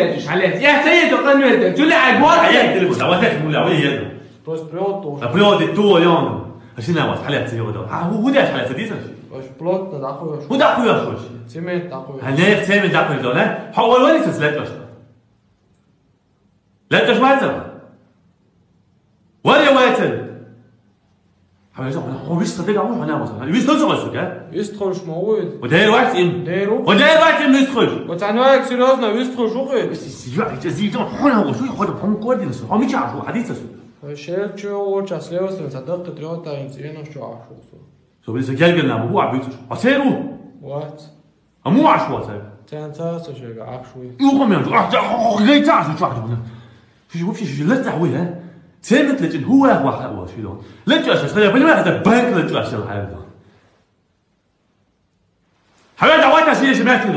وزادش عليه يا سيد قنوة تقول لي عجوات حياة التليفون عواتك مولا وين يدو Тоест приодот. А приодит то يوم عشان هو حالات زي هذا هو ده حالات دي Тоест плот на дахуеш. هو ده خويا خوش Цемент дахуеш. هناك ثامن ده خويا ده حول وين تسلك لا تجمعت ولا واتل حبيبي هو مش صدق عمره انا وصل مش توصل السكه Вистхош моуид. وده الوقت ام Деру. وده الوقت ام يدخل وتعنواك серьезно вистхош ухи. بس زي ده هو شو ياخد هم كوردينس هو مش عارف حديث Шерчо оча слевостен задък триота инцидент що ахусо. شو بس قال هو عبيط اصيرو What? مو عشوة صار Тянца со шега ахшуи. يوم يوم غير تعرف شو عجبنا في لا تعوي ها ثابت لكن هو واحد شو لون لا تجاش خلينا بالما هذا بانك لا تجاش الحال ده حبيبي دعوات عشان يا جماعه